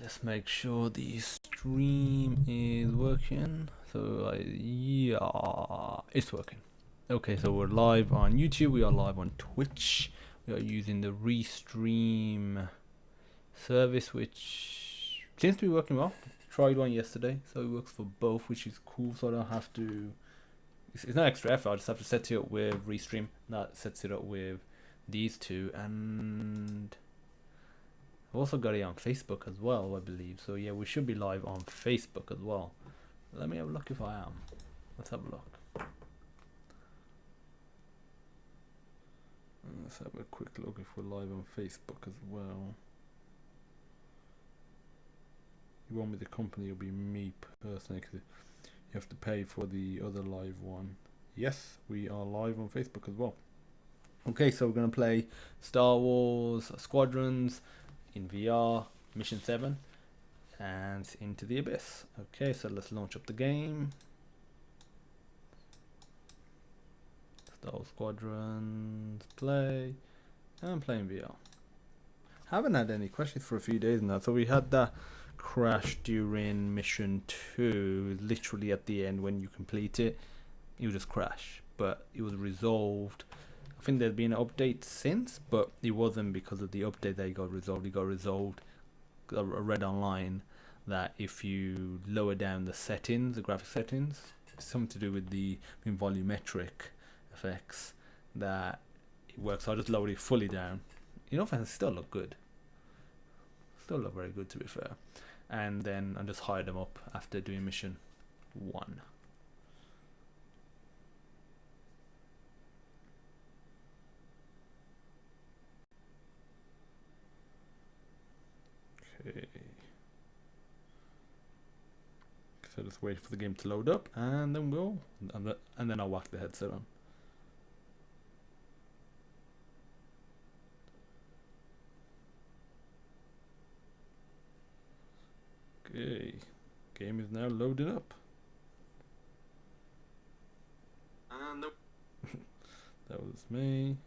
Let's make sure the stream is working. So yeah, it's working. Okay, so we're live on YouTube, we are live on Twitch. We are using the Restream service, which seems to be working well. Tried one yesterday, so it works for both, which is cool. So I don't have to, it's not extra effort, I just have to set it up with Restream. That sets it up with these two, and I've also got it on Facebook as well, I believe. So yeah, we should be live on Facebook as well. Let me have a look if I am. Let's have a look. Let's have a quick look if we're live on Facebook as well. You want me the company, it'll be me personally, because you have to pay for the other live one. Yes, we are live on Facebook as well. Okay, so we're going to play Star Wars Squadrons in VR, Mission 7, and Into the Abyss. Okay, so let's launch up the game. Star Wars Squadrons, play, and playing VR. Haven't had any questions for a few days now. So we had that crash during Mission 2, literally at the end when you complete it, it would just crash. But it was resolved. I think there's been an update since, but it wasn't because of the update that it got resolved. It got resolved. I read online that if you lower down the settings, the graphic settings, it's something to do with the volumetric effects, that it works. So I just lowered it fully down. You know, fans still look good. Still look very good, to be fair. And then I just hired them up after doing Mission 1. Okay. So just wait for the game to load up, and then and then I'll whack the headset on. Okay, game is now loaded up. Nope. That was me.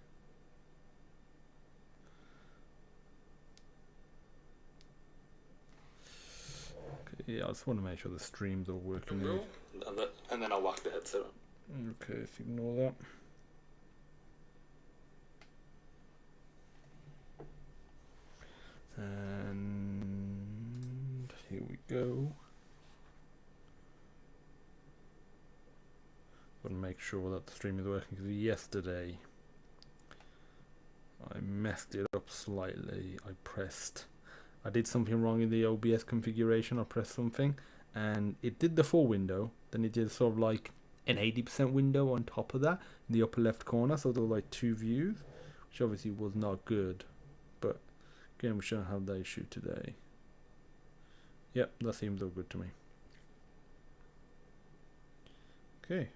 Yeah, I just want to make sure the streams are working. And then I'll whack the headset on. Okay, let's ignore that. And here we go. Want to make sure that the stream is working, because yesterday I messed it up slightly. I did something wrong in the OBS configuration. I pressed something and it did the full window, then it did sort of like an 80% window on top of that in the upper left corner, so there were like two views, which obviously was not good. But again, we shouldn't have that issue today. Yep, that seems all good to me. Okay.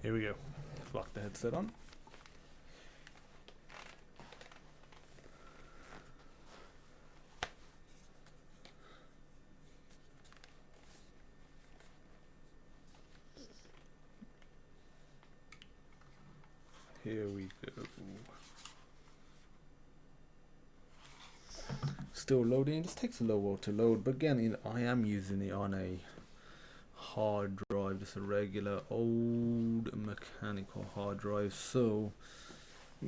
Here we go. Let's lock the headset on. Here we go. Still loading. It just takes a little while to load, but again, I am using it on a hard drive, just a regular old mechanical hard drive, so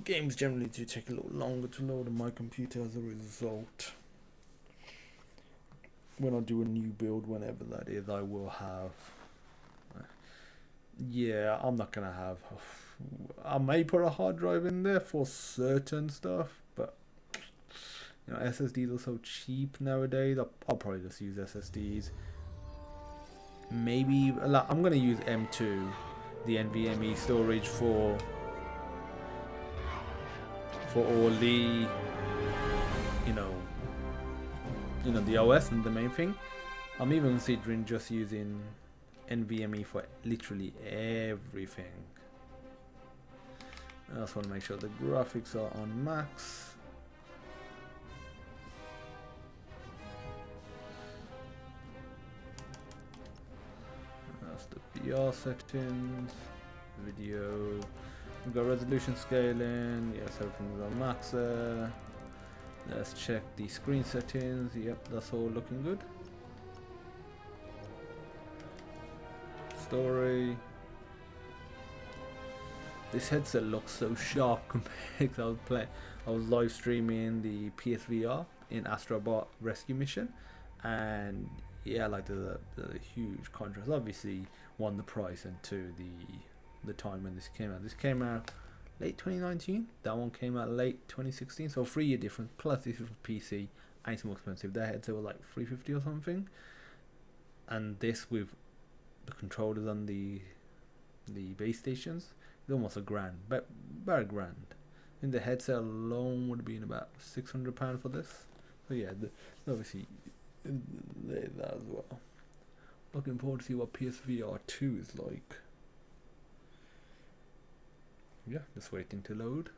games generally do take a little longer to load on my computer as a result. When I do a new build, whenever that is, I will have, yeah, I'm not gonna have, I may put a hard drive in there for certain stuff, but you know, SSDs are so cheap nowadays. I'll probably just use SSDs. Maybe I'm gonna use M2, the NVMe storage for all the you know the OS and the main thing. I'm even considering just using NVMe for literally everything. I just want to make sure the graphics are on max. PSVR settings, video. We've got resolution scaling. Yes, everything's on max there. Let's check the screen settings. Yep, that's all looking good. Story. This headset looks so sharp compared to I was live streaming the PSVR in Astrobot Rescue Mission, and yeah, like there's a huge contrast. Obviously, one, the price, and two, the time when this came out. This came out late 2019. That one came out late 2016. So 3 year difference. Plus this is for PC, and it's more expensive. Their headset was like $350 or something, and this with the controllers on the base stations, it's almost $1,000, but about $1,000. I think the headset alone would have been about £600 for this. So yeah, obviously there's that as well. Looking forward to see what PSVR 2 is like. Yeah, just waiting to load.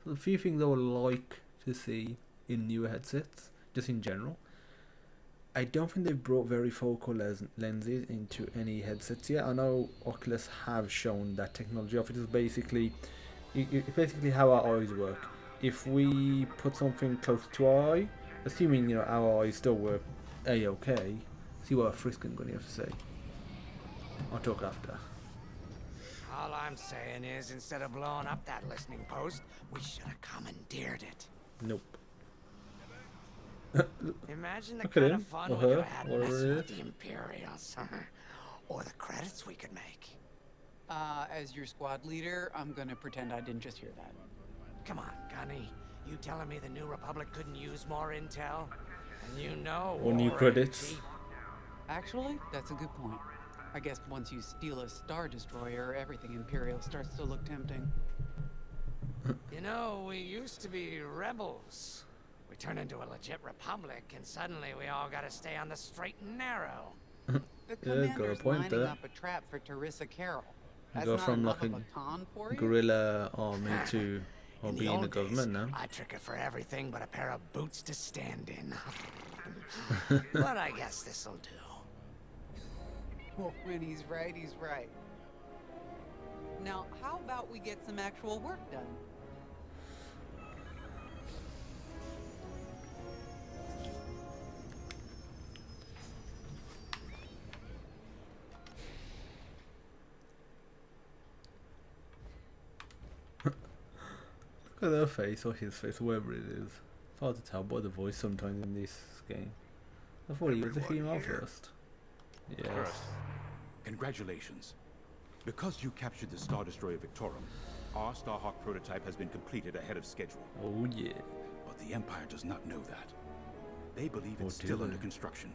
So a few things I would like to see in newer headsets, just in general. I don't think they've brought varifocal lenses into any headsets yet. I know Oculus have shown that technology of it is basically, it's basically how our eyes work. If we put something close to our eye, assuming our eyes still work a-okay, see what Friskin's going to have to say. I'll talk after. All I'm saying is, instead of blowing up that listening post, we should have commandeered it. Nope. Imagine the Look at kind him, of fun or we could her, have had whatever messing it with is. the Imperials, or the credits we could make. As your squad leader, I'm gonna pretend I didn't just hear that. Come on, Gunny. You telling me the New Republic couldn't use more intel? And you know, Or new war credits. ain't cheap. Actually, that's a good point. I guess once you steal a Star Destroyer, everything Imperial starts to look tempting. You know, we used to be rebels. We turned into a legit republic, and suddenly we all gotta stay on the straight and narrow. The Yeah, got a commander's point lining there. up a trap for Teresa Carroll. That's Go not from enough like of a con for you? guerrilla army to In being the old government days, now. I trick her for everything but a pair of boots to stand in. But I guess this'll do. Well, when he's right, he's right. Now, how about we get some actual work done? Look at her face, or his face, whoever it is. It's hard to tell by the voice sometimes in this game. I thought he was a female first. Yes. First, congratulations. Because you captured the Star Destroyer Victorum, our Starhawk prototype has been completed ahead of schedule. Oh yeah. But the Empire does not know that. They believe Or it's do still they? under construction.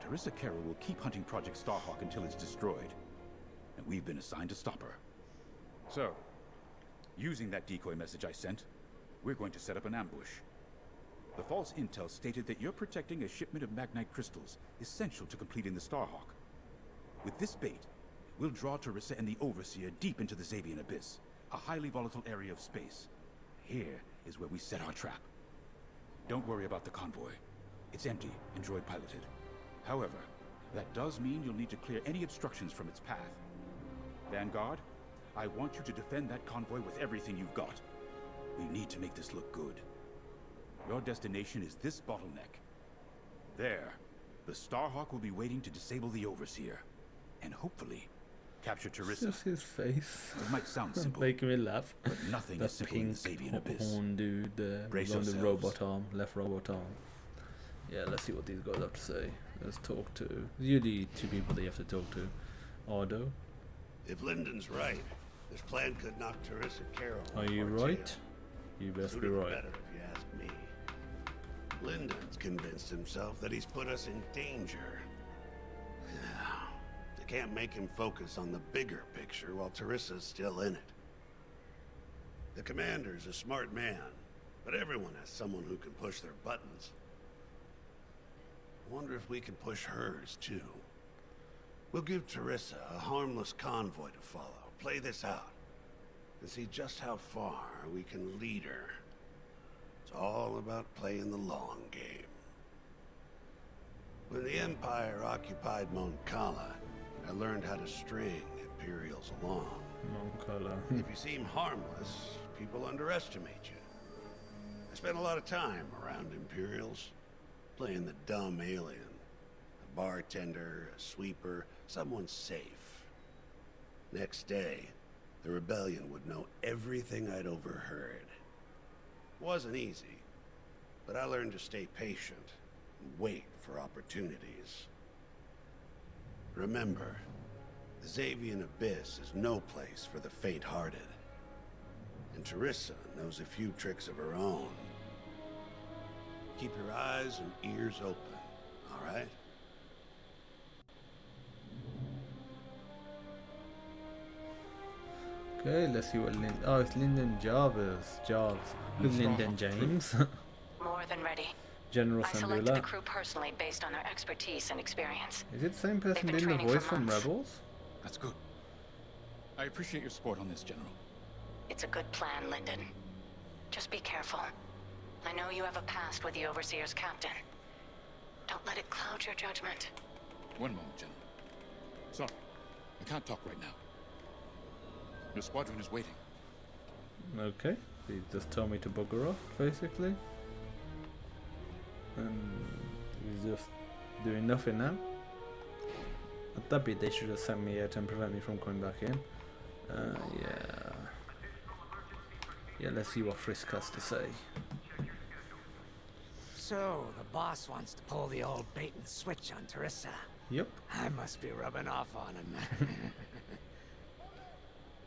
Teresa Carroll will keep hunting Project Starhawk until it's destroyed. And we've been assigned to stop her. So, using that decoy message I sent, we're going to set up an ambush. The false intel stated that you're protecting a shipment of magnite crystals, essential to completing the Starhawk. With this bait, we'll draw Teresa and the Overseer deep into the Xavian Abyss, a highly volatile area of space. Here is where we set our trap. Don't worry about the convoy. It's empty and droid piloted. However, that does mean you'll need to clear any obstructions from its path. Vanguard, I want you to defend that convoy with everything you've got. We need to make this look good. Your destination is this bottleneck. There, the Starhawk will be waiting to disable the Overseer. And hopefully, capture Teresa. Just his face. It might sound simple, Making me laugh. but nothing That is simple in the pink Xavian Abyss. horn dude there. Brace On the yourselves. robot arm, left robot arm. Yeah, let's see what these guys have to say. Let's talk to. Usually two people that you have to talk to. Ardo. If Lyndon's right, this plan could knock Teresa Carroll. Are you off our right? tail. You best Sooner be the right. better, if you ask me. Lyndon's convinced himself that he's put us in danger. They can't make him focus on the bigger picture while Teresa's still in it. The commander's a smart man, but everyone has someone who can push their buttons. I wonder if we can push hers, too. We'll give Teresa a harmless convoy to follow. Play this out. And see just how far we can lead her. It's all about playing the long game. When the Empire occupied Mon Cala, I learned how to string Imperials along. Non-color. If you seem harmless, people underestimate you. I spent a lot of time around Imperials, playing the dumb alien. A bartender, a sweeper, someone safe. Next day, the rebellion would know everything I'd overheard. Wasn't easy, but I learned to stay patient and wait for opportunities. Remember, the Xavian Abyss is no place for the faint-hearted. And Teresa knows a few tricks of her own. Keep your eyes and ears open, all right? Okay, let's see what oh, it's Lyndon Jarvis. Who's Lyndon James? More than ready. General I selected the Sandula. crew personally based on their expertise and experience. Is it the same person They've been doing the training voice for from months. Rebels? That's good. I appreciate your support on this, General. It's a good plan, Lyndon. Just be careful. I know you have a past with the Overseer's captain. Don't let it cloud your judgment. One moment, General. Sorry, I can't talk right now. Your squadron is waiting. Okay, he just told me to bugger off, basically. And he's just doing nothing now. At that bit, they should have sent me out and prevent me from coming back in. Yeah. Yeah, let's see what Frisk has to say. So, the boss wants to pull the old bait and switch on Teresa. Yep. I must be rubbing off on him.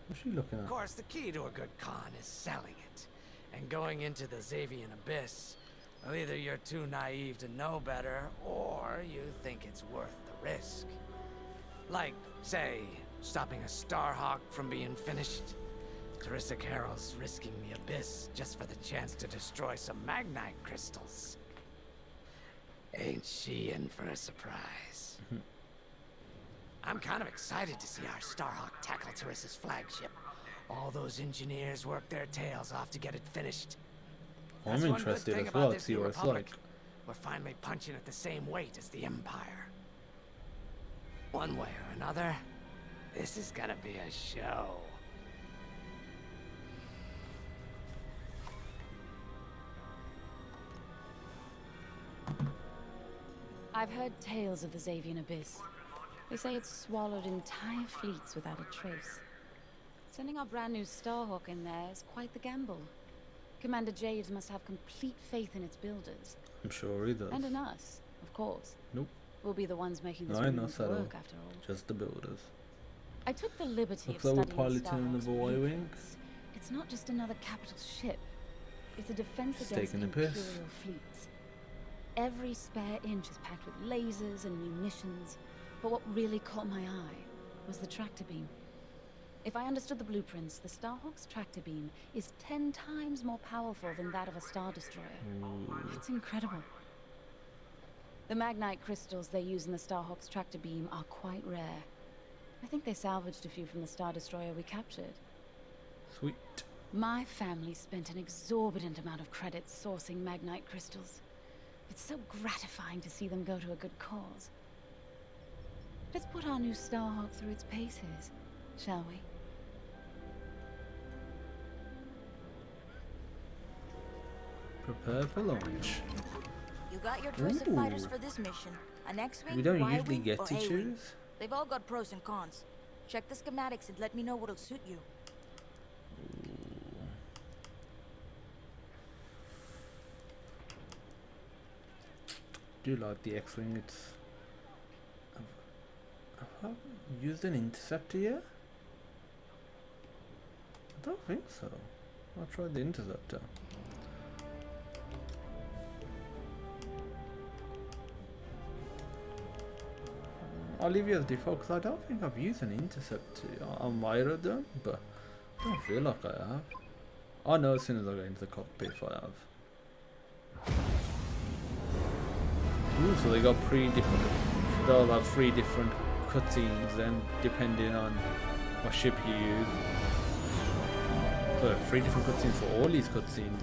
What's she looking Of at? course, the key to a good con is selling it. And going into the Xavian Abyss, well, either you're too naive to know better, or you think it's worth the risk. Like, say, stopping a Starhawk from being finished. Teresa Carroll's risking the Abyss just for the chance to destroy some Magnite crystals. Ain't she in for a surprise? I'm kind of excited to see our Starhawk tackle Teresa's flagship. All those engineers work their tails off to get it finished. I'm That's one good interested thing as about well to this see new what it's Republic. like. We're finally punching at the same weight as the Empire. One way or another, this is gonna be a show. I've heard tales of the Xavian Abyss. They say it's swallowed entire fleets without a trace. Sending our brand new Starhawk in there is quite the gamble. Commander Jades must have complete faith in its builders. I'm sure he does. And in us, of course. Nope. We'll be the ones making this No, movement not at all. work, after all. Just the builders. I took the liberty Looks of like we're studying piloting Starhawk's another Y-wing. blueprints. It's not just another capital ship. It's a defense She's against taking the piss. Imperial fleets. Every spare inch is packed with lasers and munitions, but what really caught my eye was the tractor beam. If I understood the blueprints, the Starhawk's tractor beam is 10 times more powerful than that of a Star Destroyer. It's incredible. The Magnite crystals they use in the Starhawk's tractor beam are quite rare. I think they salvaged a few from the Star Destroyer we captured. Sweet. My family spent an exorbitant amount of credits sourcing Magnite crystals. It's so gratifying to see them go to a good cause. Let's put our new Starhawk through its paces, shall we? Prepare for launch. You got your choice Ooh. of fighters for this mission. An X-wing, We don't Y-wing, usually get or to A-wing. choose. They've all got pros and cons. Check the schematics and let me know what'll suit you. Do like the X-wing. It's. Have I used an interceptor yet? I don't think so. I'll try the interceptor. I'll leave you as default because I don't think I've used an interceptor. I might have done, but I don't feel like I have. I know as soon as I get into the cockpit if I have. Ooh, so they got they'll have 3 different cutscenes then, depending on what ship you use. So 3 different cutscenes for all these cutscenes,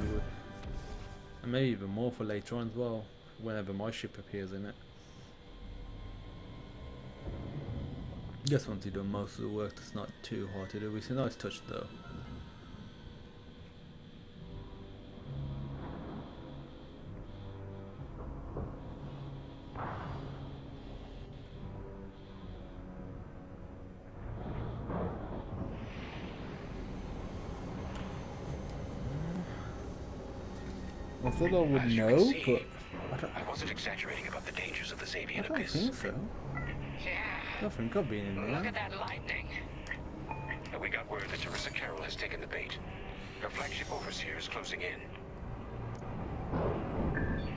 and maybe even more for later on as well, whenever my ship appears in it. Guess once you do most of the work, it's not too hard to do. It's a nice touch though. I thought I would As you know, can see, but I wasn't exaggerating about the dangers of the I Xavian don't Abyss. think so. Yeah. I don't think I've been in Look there. at that lightning. And we got word that Teresa Carroll has taken the bait. Her flagship overseer is closing in.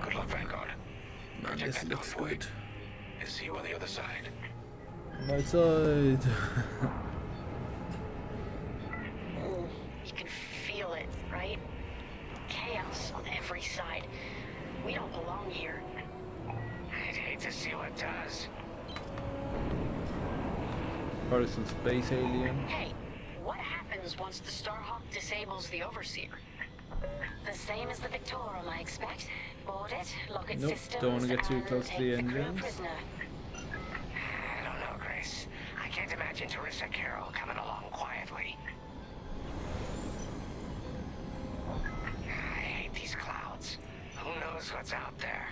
Good luck, Vanguard. Man, Protect this that looks convoy. good. And see you on the other side. Right side. You can feel it, right? Chaos on every side. We don't belong here. I'd hate to see what does. Probably some space alien. Hey, what happens once the Starhawk disables the Overseer? The same as the Victorum, I expect. Board it, lock its Nope, systems, don't wanna get too and close to take the crew engines. prisoner. I don't know, Grace. I can't imagine Teresa Carroll coming along quietly. I hate these clouds. Who knows what's out there?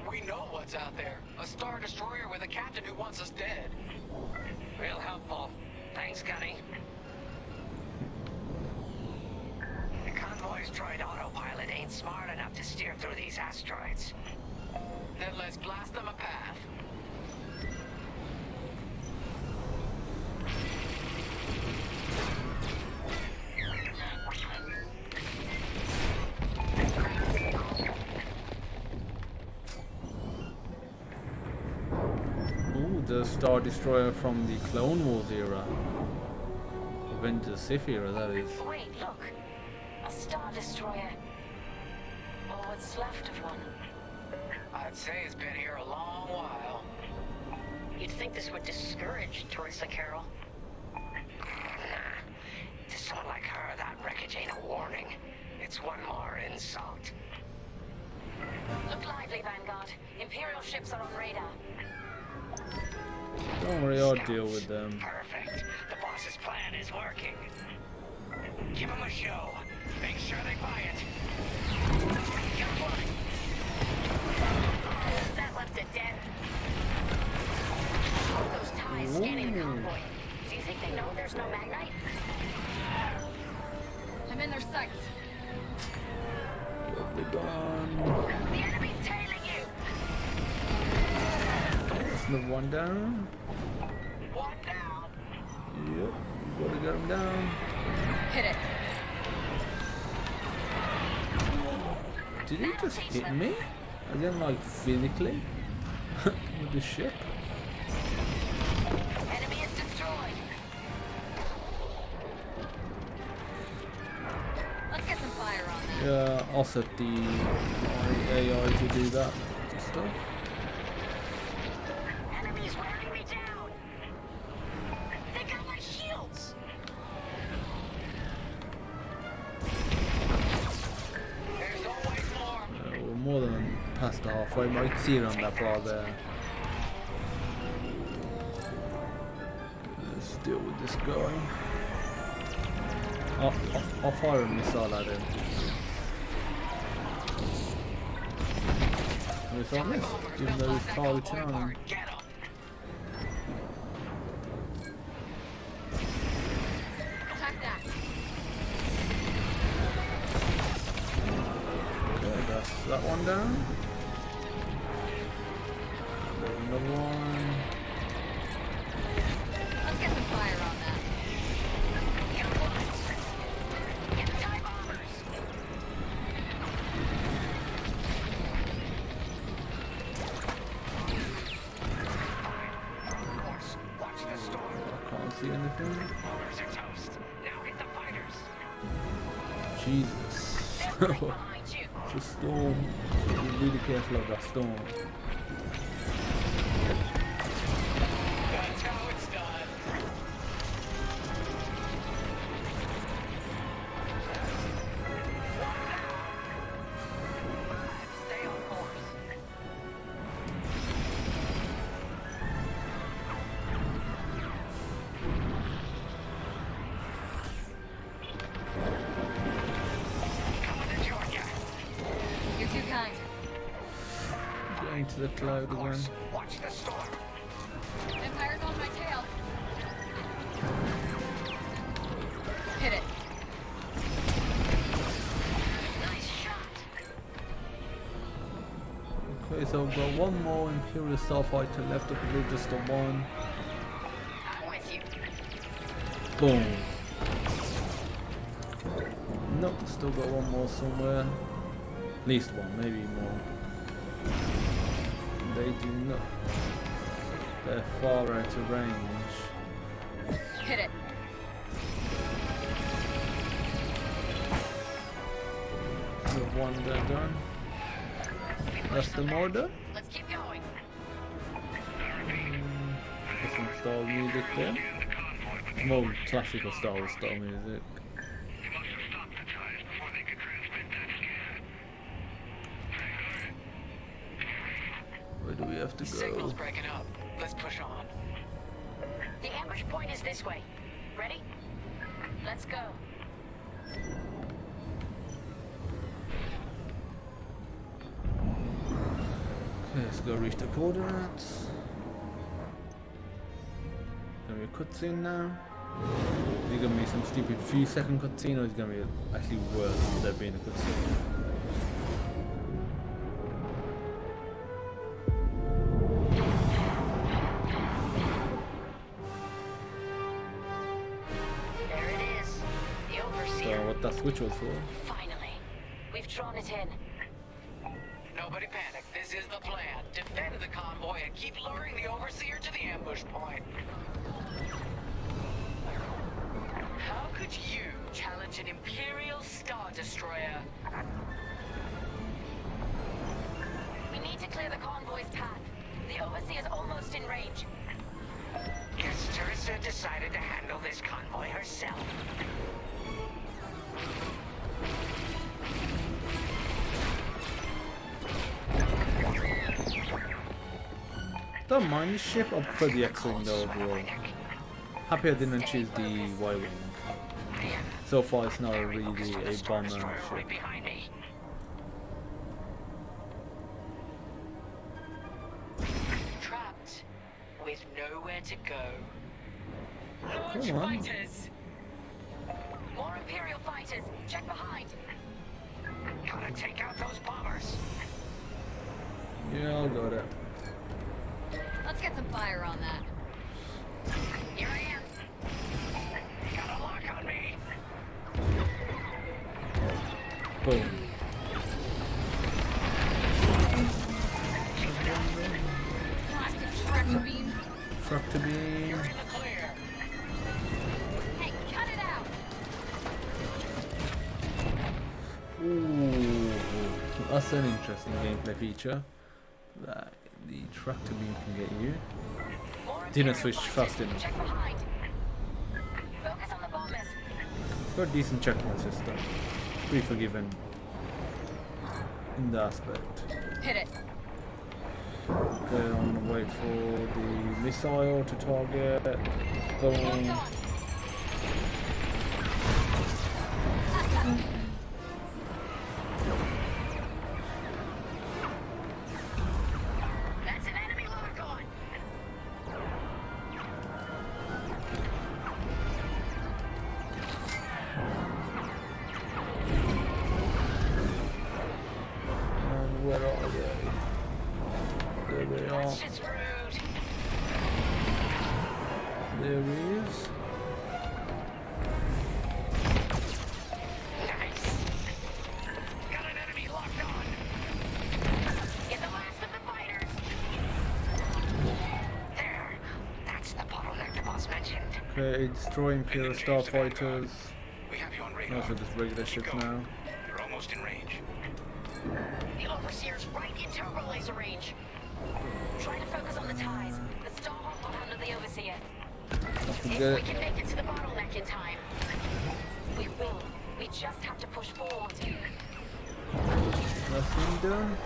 We know what's out there. A Star Destroyer with a captain who wants us dead. Real helpful. Thanks, Gunny. The convoy's droid autopilot ain't smart enough to steer through these asteroids. Then let's blast them a path. Ooh, the Star Destroyer from the Clone Wars era. Revenge of the Sith era, that is. Wait, look. A Star Destroyer. Or what's left of one. I'd say it's been here a long while. You'd think this would discourage Teresa Carroll. To someone like her, that wreckage ain't a warning. It's one more insult. Look lively, Vanguard. Imperial ships are on radar. Don't worry, I'll Scouts. deal with them. Perfect. The boss's plan is working. Give them a show. Make sure they buy it. Get one. That left it dead. All those ties scanning the convoy. Do you think they know there's no magnite? I'm in their sights. They're gone. The enemy's tailing you. That's another one down. One down. Yep, you gotta get him down. Hit it. Did he just hit me? As in, like, physically? With the ship? Enemy is destroyed. Let's get some fire on that. Yeah, I'll set the AI to do that stuff. Enemy's wearing me down. They got my shields. There's always more. We're more than past the halfway mark. See it on that bar there. Let's deal with this guy. I'll fire a missile at him. Missile miss, even though he's targeting on him. Get 'em. Attack that. Okay, that's that one down. There's another one. Let's get some fire on that. Get one. Get the TIE bombers. Of course, watch the storm. I can't see anything. Motors are toast. Now hit the fighters. Jesus. They're right behind you. It's a storm. Be really careful of that storm. That's how it's done. Stay on course. Going to the cloud again. Watch the storm. Empire's on my tail. Hit it. Nice shot. Okay, so we've got one more Imperial Starfighter left, I believe just the one. I'm with you. Boom. Nope, still got one more somewhere. At least one, maybe more. They do not. They're far out of range. Hit it. So one there done. That's the more done. Let's keep going. Some Star Wars music there. More classical Star Wars style music. Where do we have to go? Signal's breaking up. Let's push on. The ambush point is this way. Ready? Let's go. Okay, let's go reach the coordinates. Gonna be a cutscene now. Is it gonna be some stupid few second cutscene, or is it gonna be actually worse than there being a cutscene? There it is. The Overseer. So what that switch was for? Finally. We've drawn it in. Nobody panic. This is the plan. Defend the convoy and keep luring the Overseer to the ambush point. How could you challenge an Imperial Star Destroyer? We need to clear the convoy's path. The Overseer's almost in range. Guess Teresa decided to handle this convoy herself. Don't mind the ship, I prefer the X-Wing though overall. Happy I didn't choose the Y-Wing. So far it's not really a bomber ship. Right behind me. Trapped with nowhere to go. Come on. Fighters! More Imperial fighters. Check behind. Gotta take out those bombers. Yeah, I'll go there. Let's get some fire on that. Here I am. You got a lock on me. Boom. Plastic tractor beam. Tractor beam. You're in the clear. Hey, cut it out. Ooh, that's an interesting gameplay feature. That the tractor beam can get you. More Didn't Imperial switch fighters. fast enough. Check behind. Focus on the bombers. Got a decent checkpoint system. Pretty forgiving in that aspect. Hit it. Okay, I'm gonna wait for the missile to target. Boom. Locked on. That's an enemy lock on. And where are they? There they are. That's just rude. There he is. Nice. Got an enemy locked on. Get the last of the fighters. There. That's the bottleneck the boss mentioned. Okay, destroy Imperial Starfighters. We have you on radar. Also just regular Keep ships going. now. You're almost in range. The Overseer's right in turbo laser range. Try to focus on the ties. The Starhawk will handle the Overseer. If we Good. can make it to the bottleneck in time. We will. We just have to push forward. Nothing done.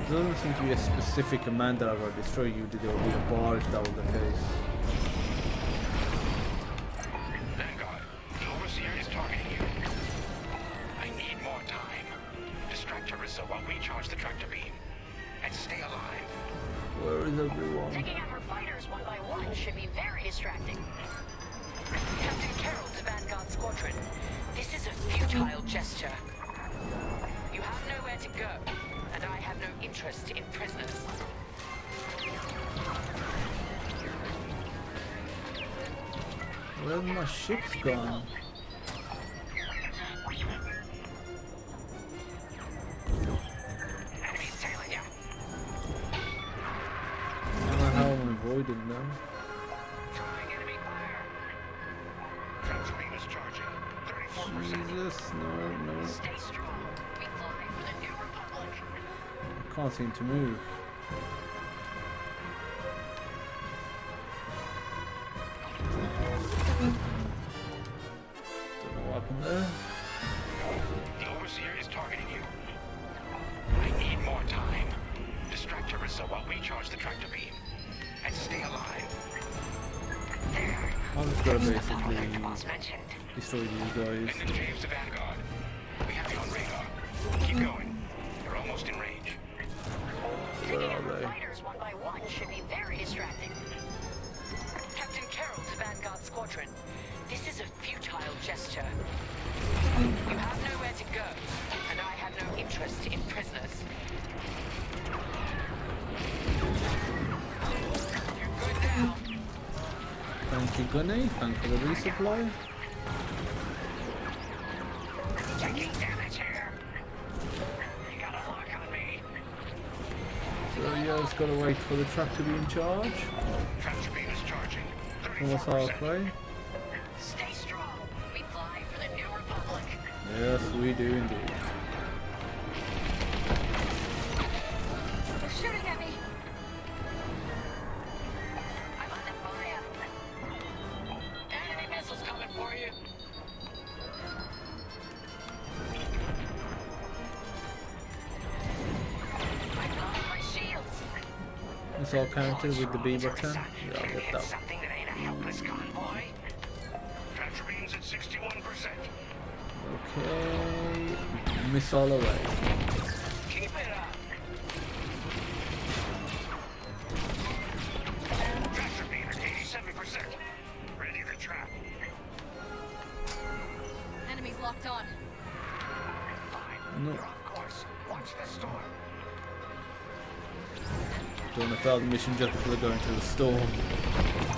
Doesn't seem to be a specific command that I will destroy you. There will be a bar if that was the case. Vanguard, the Overseer is targeting you. I need more time. Distract Teresa Teresa while we charge the tractor beam. And stay alive. Where is everyone? Taking out her fighters one by one should be very distracting. Captain Carroll to Vanguard Squadron. This is a futile gesture. You have nowhere to go, and I have no interest in prisoners. Where's my ship's gone? Enemies tailing you. I don't know how I'm avoiding them. Trying enemy fire. Tractor beam is charging. 34%. Jesus, no. Stay strong. We fly for the New Republic. I can't seem to move. Don't know what happened there. The Overseer is targeting you. I need more time. Distract Teresa while we charge the tractor beam. And stay alive. There. I'm just gonna Bottleneck basically the boss mentioned. destroy these guys. And then James to Vanguard. We have you on radar. Keep going. You're almost in range. Where Taking out are her they? fighters one by one should be very distracting. Captain Carroll to Vanguard Squadron. This is a futile gesture. You have nowhere to go, and I have no interest in prisoners. You're good now. Thank you, Gunny. Thanks for the resupply. Taking damage here. You got a lock on me. So yeah, just gotta wait for the truck to be in charge. Tractor beam is charging. And what's our 34%. play? Stay strong. We fly for the New Republic. Yes, we do indeed. They're shooting at me. I'm under fire. Enemy missiles coming for you. I've lost my shields. It's all counted with the B button. Teresa, Yeah, can I'll you get hit that. something that ain't a helpless convoy? Tractor beam's at 61%. Okay. Missile away. Keep it up. Tractor beam at 87%. Ready to trap. Enemies locked on. Fine. No. You're off course. Watch the storm. Don't want to fail the mission just because they're going to the storm.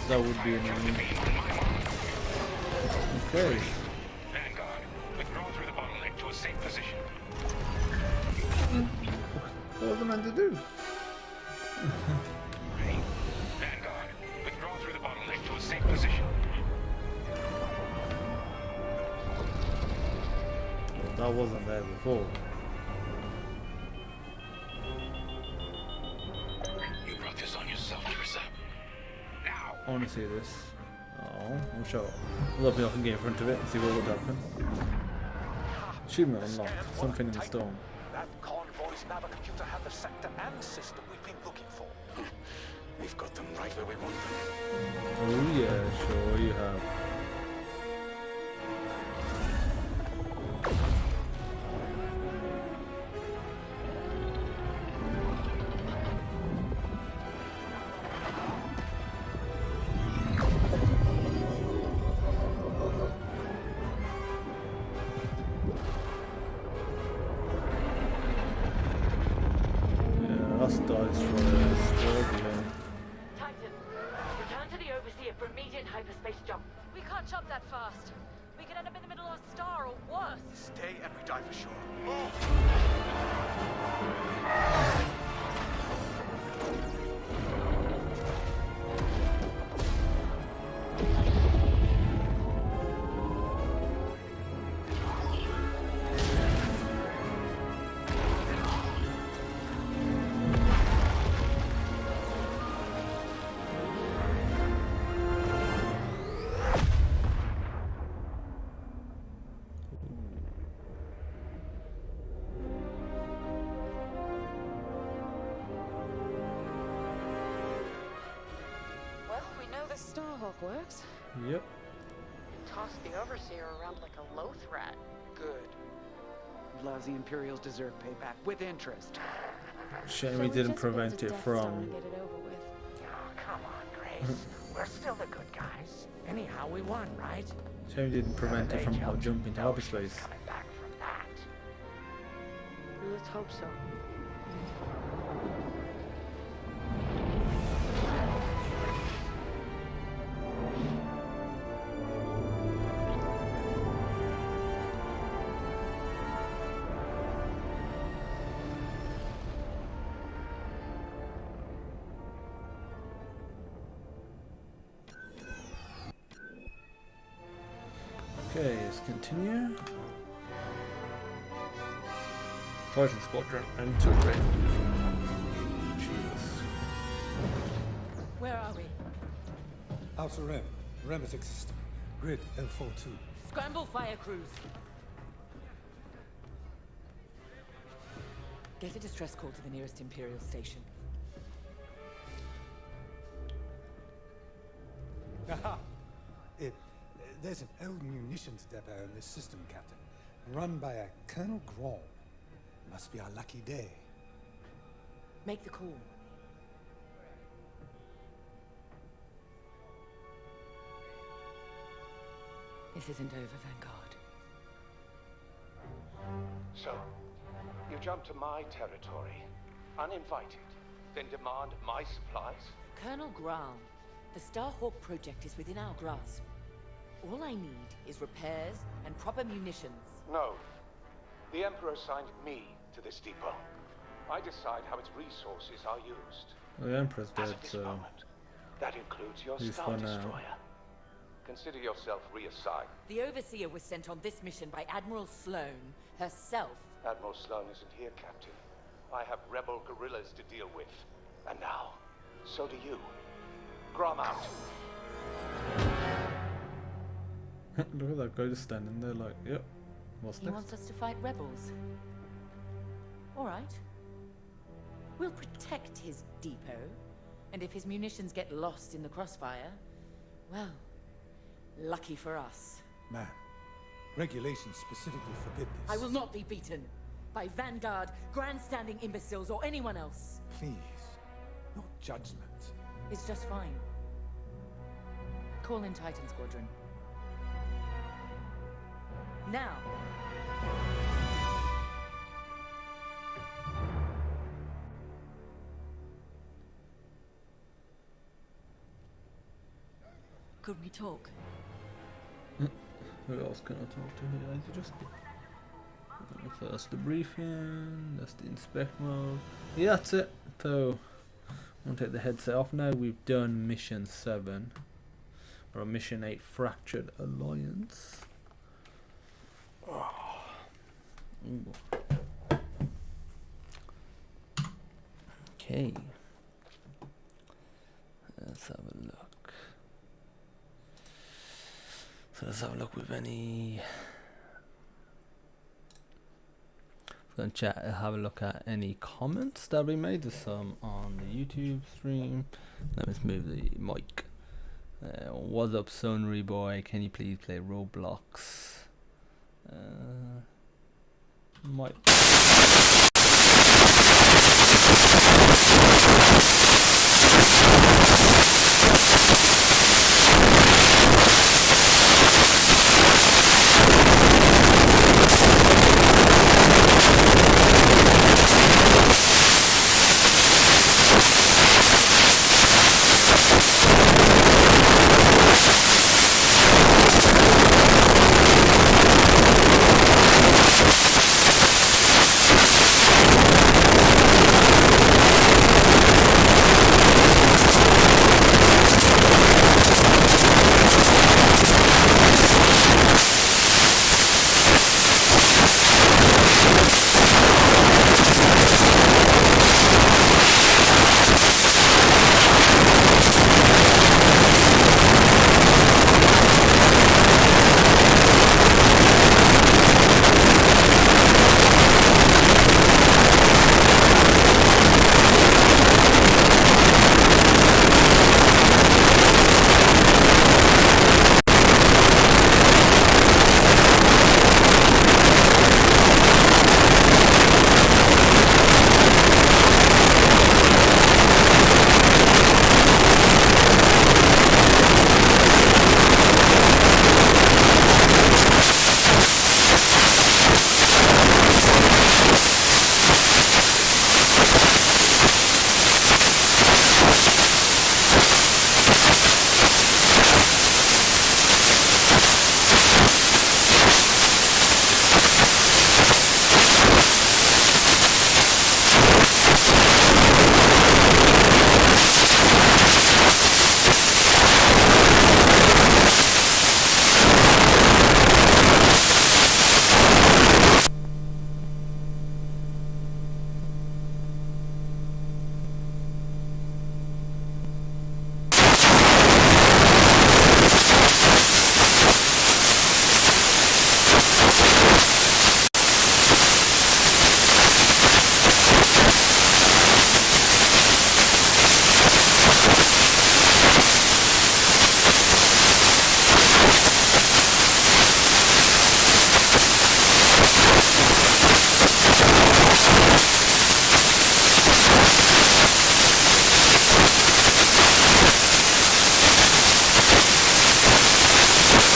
That would be annoying. Okay. Vanguard, withdraw through the bottleneck to a safe position. What was I meant to do? Ready? Vanguard, withdraw through the bottleneck to a safe position. That wasn't there before. You brought this on yourself, Teresa. Now. I want to see this. Oh, I'm sure. Maybe I can get in front of it and see what would happen. Achievement unlocked. Something in the storm. That convoy's navicomputer had the sector and system we've been looking for. We've got them right where we want them. Oh yeah, sure you have. Yeah, us dice struggling. Titan, return to the Overseer for immediate hyperspace jump. We can't jump that fast. We could end up in the middle of a star or worse. Stay and we die for sure. Move! Well, we know the Starhawk works. Yep. Toss the Overseer around like a loath rat. Good. Lousy Imperials deserve payback with interest. Shame we didn't prevent it from. Get it over with. Oh, come on, Grace. We're still the good guys. Anyhow, we won, right? Shame we didn't prevent it from jumping to hyperspace. Coming back from that. Let's hope so. Okay, let's continue. Fighting Squadron enter red. Jesus. Where are we? Outer Rim, Remetic system, grid L42. Scramble fire crews. Get a distress call to the nearest Imperial station. Aha! There's an old munitions depot in this system, Captain. Run by a Colonel Grom. Must be our lucky day. Make the call. This isn't over, Vanguard. So, you jump to my territory, uninvited, then demand my supplies? Colonel Graham, the Starhawk project is within our grasp. All I need is repairs and proper munitions. No. The Emperor assigned me to this depot. I decide how its resources are used. Well, the Emperor's As dead, of this so moment, that includes your he's Star for now. Destroyer. Consider yourself reassigned. The Overseer was sent on this mission by Admiral Sloane herself. Admiral Sloane isn't here, Captain. I have rebel guerrillas to deal with. And now, so do you. Grom out. Look at that guy just standing there like, yep, what's He next? wants us to fight rebels. All right. We'll protect his depot, and if his munitions get lost in the crossfire, well, lucky for us. Man, regulations specifically forbid this. I will not be beaten by Vanguard, grandstanding imbeciles, or anyone else. Please, no judgment. It's just fine. Call in Titan Squadron. Now. Could we talk? Who else can I talk to here? Is it just so that's the briefing, that's the inspect mode. Yeah, that's it. So I'm gonna take the headset off now. We've done mission 7 or mission 8, Fractured Alliance. Ooh. Okay, let's have a look. So let's have a look with any. Gonna chat. Have a look at any comments that we made. There's some on the YouTube stream. Let me move the mic. What's up, Sonry boy? Can you please play Roblox? Might.